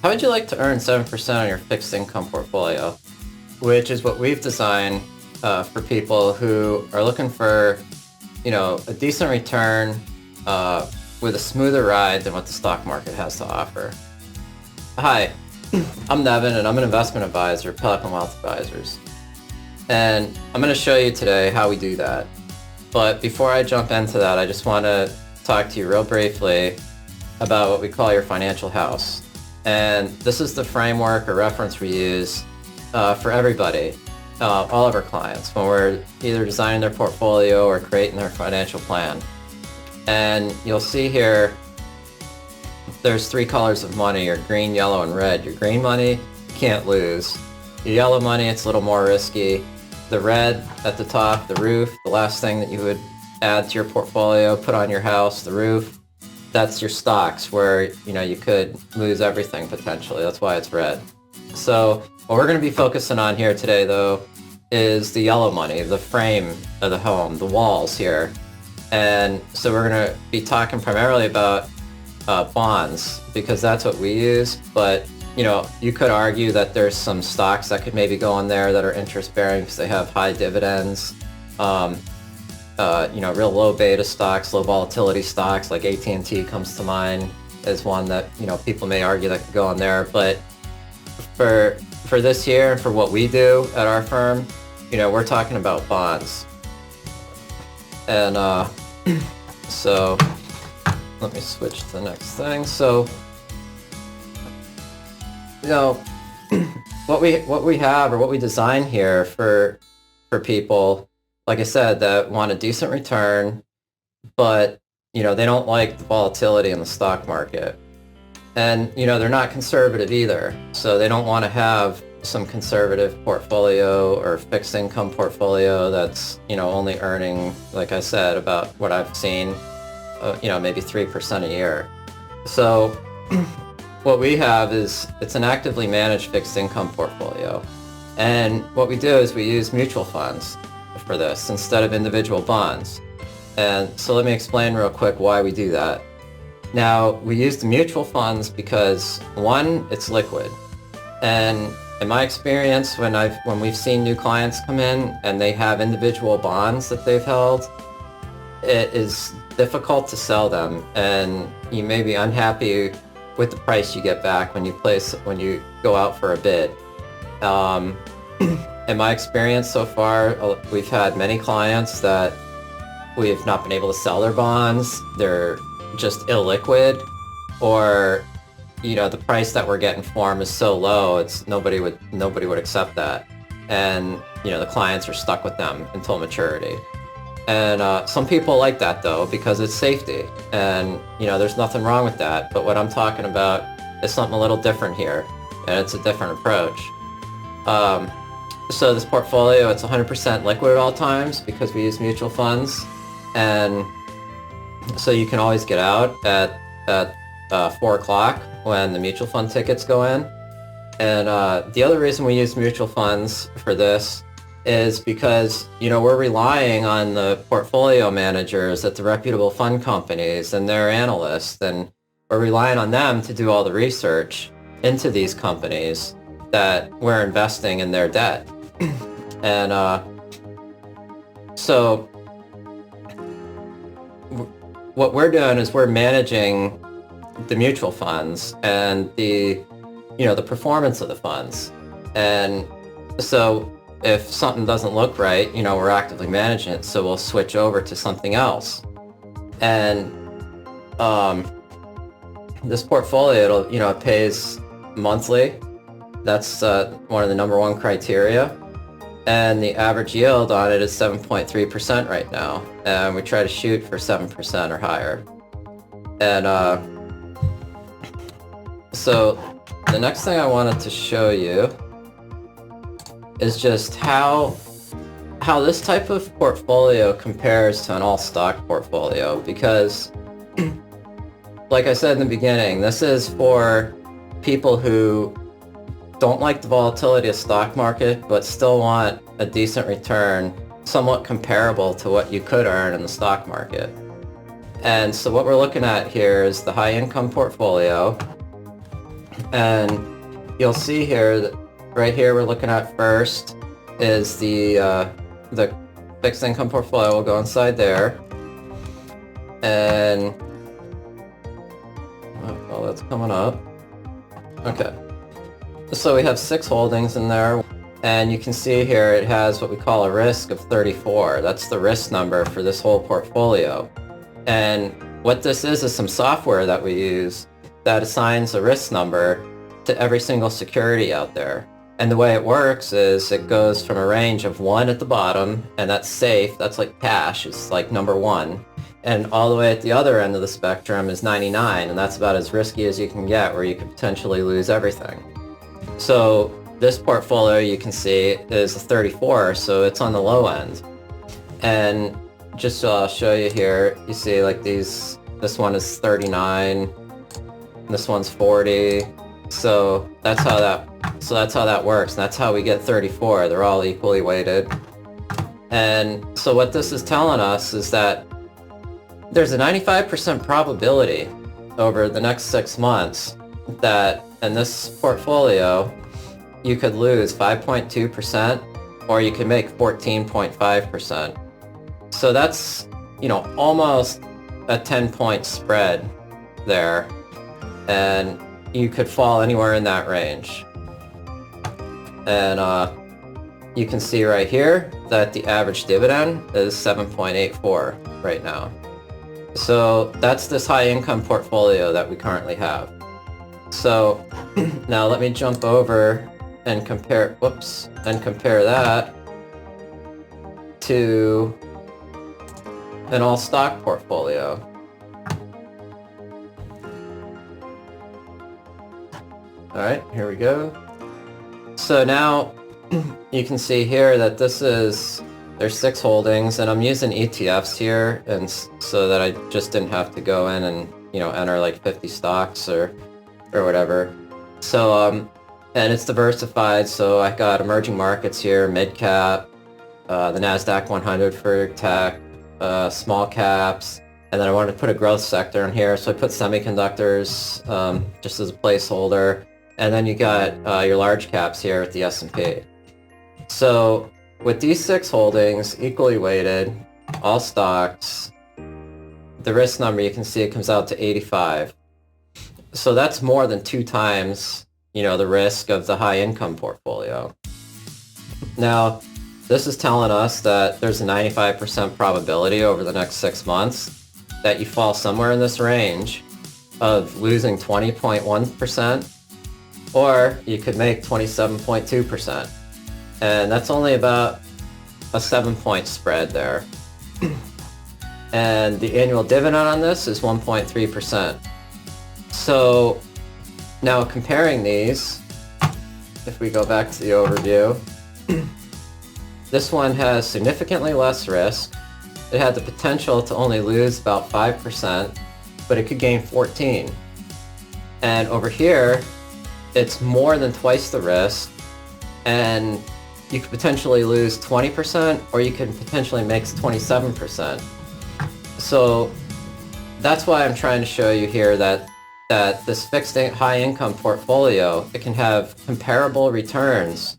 How would you like to earn 7% on your fixed income portfolio? Which is what we've designed for people who are looking for, a decent return with a smoother ride than what the stock market has to offer. Hi, I'm Nevin, and I'm an investment advisor at Pelican Wealth Advisors. And I'm going to show you today how we do that. But before I jump into that, I just want to talk to you real briefly about what we call your financial house. And this is the framework or reference we use for everybody, all of our clients, when we're either designing their portfolio or creating their financial plan. And you'll see here, there's three colors of money: your green, yellow, and red. Your green money, you can't lose. Your yellow money, it's a little more risky. The red at the top, the roof, the last thing that you would add to your portfolio, put on your house, the roof, that's your stocks, where you could lose everything potentially. That's why it's red. So what we're going to be focusing on here today, though, is the yellow money, the frame of the home, the walls here. And so we're going to be talking primarily about bonds, because that's what we use. But you could argue that there's some stocks that could maybe go in there that are interest bearing because they have high dividends. Real low beta stocks, low volatility stocks like AT&T comes to mind as one that people may argue that could go in there. But for this year and for what we do at our firm, we're talking about bonds. And so let me switch to the next thing. So what we have, or what we design here for people, like I said, that want a decent return, but they don't like the volatility in the stock market. And they're not conservative either. So they don't want to have some conservative portfolio or fixed income portfolio that's only earning, like I said, about what I've seen, maybe 3% a year. So what we have is, it's an actively managed fixed income portfolio. And what we do is we use mutual funds for this instead of individual bonds. And so let me explain real quick why we do that. Now, we use the mutual funds because, one, it's liquid. And in my experience, when we've seen new clients come in and they have individual bonds that they've held, it is difficult to sell them, and you may be unhappy with the price you get back when you go out for a bid. In my experience so far, we've had many clients that we've not been able to sell their bonds. They're just illiquid, or the price that we're getting for them is so low, nobody would accept that, and the clients are stuck with them until maturity. And some people like that, though, because it's safety, and there's nothing wrong with that. But what I'm talking about is something a little different here, and it's a different approach. So this portfolio, it's 100% liquid at all times because we use mutual funds, and so you can always get out at 4 o'clock when the mutual fund tickets go in. And the other reason we use mutual funds for this is because we're relying on the portfolio managers at the reputable fund companies and their analysts, and we're relying on them to do all the research into these companies that we're investing in their debt. And so what we're doing is we're managing the mutual funds and the performance of the funds. And so if something doesn't look right, we're actively managing it, so we'll switch over to something else. And this portfolio, it pays monthly. That's one of the number one criteria. And the average yield on it is 7.3% right now. And we try to shoot for 7% or higher. And so the next thing I wanted to show you is just how this type of portfolio compares to an all-stock portfolio. Because, like I said in the beginning, this is for people who don't like the volatility of stock market, but still want a decent return, somewhat comparable to what you could earn in the stock market. And so what we're looking at here is the high income portfolio. And you'll see here that right here we're looking at first is the fixed income portfolio. Will go inside there. And oh, that's coming up. Okay. So we have 6 holdings in there, and you can see here it has what we call a risk of 34. That's the risk number for this whole portfolio. And what this is some software that we use that assigns a risk number to every single security out there. And the way it works is it goes from a range of 1 at the bottom, and that's safe, that's like cash, it's like number 1. And all the way at the other end of the spectrum is 99, and that's about as risky as you can get, where you could potentially lose everything. So this portfolio, you can see, is a 34, so it's on the low end. And just so I'll show you here, you see like this one is 39, this one's 40. So that's how that works, and that's how we get 34. They're all equally weighted. And so what this is telling us is that there's a 95% probability over the next 6 months that in this portfolio you could lose 5.2% or you could make 14.5%. So that's, almost a 10-point spread there, and you could fall anywhere in that range. And you can see right here that the average dividend is 7.84 right now. So that's this high income portfolio that we currently have. So now let me jump over and compare that to an all stock portfolio. All right, here we go. So now you can see here that there's 6 holdings, and I'm using ETFs here, and so that I just didn't have to go in and enter like 50 stocks or whatever. So and it's diversified. So I got emerging markets here, mid cap, the Nasdaq 100 for tech, small caps, and then I wanted to put a growth sector in here, so I put semiconductors just as a placeholder, and then you got your large caps here with the S&P. So with these 6 holdings, equally weighted, all stocks, the risk number, you can see it comes out to 85. So that's more than 2 times, the risk of the high income portfolio. Now, this is telling us that there's a 95% probability over the next 6 months that you fall somewhere in this range of losing 20.1%, or you could make 27.2%. And that's only about a 7-point spread there. And the annual dividend on this is 1.3%. So now comparing these, if we go back to the overview, this one has significantly less risk. It had the potential to only lose about 5%, but it could gain 14. And over here, it's more than twice the risk, and you could potentially lose 20%, or you could potentially make 27%. So that's why I'm trying to show you here that this fixed high income portfolio, it can have comparable returns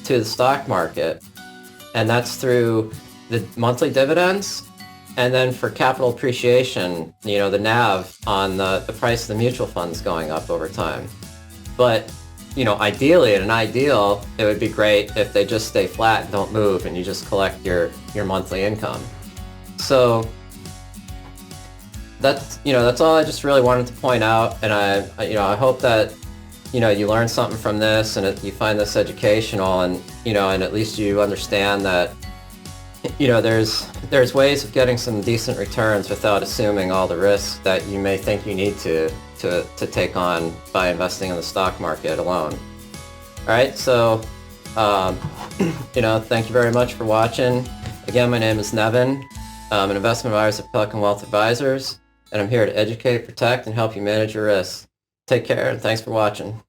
to the stock market, and that's through the monthly dividends, and then for capital appreciation, the NAV on the price of the mutual funds going up over time. But ideally, in an ideal, it would be great if they just stay flat and don't move, and you just collect your monthly income. So that's all I just really wanted to point out, and I hope that you learn something from this, and you find this educational, and and at least you understand that there's ways of getting some decent returns without assuming all the risks that you may think you need to take on by investing in the stock market alone. All right, so thank you very much for watching. Again, my name is Nevin. I'm an investment advisor at Pelican Wealth Advisors, and I'm here to educate, protect, and help you manage your risks. Take care, and thanks for watching.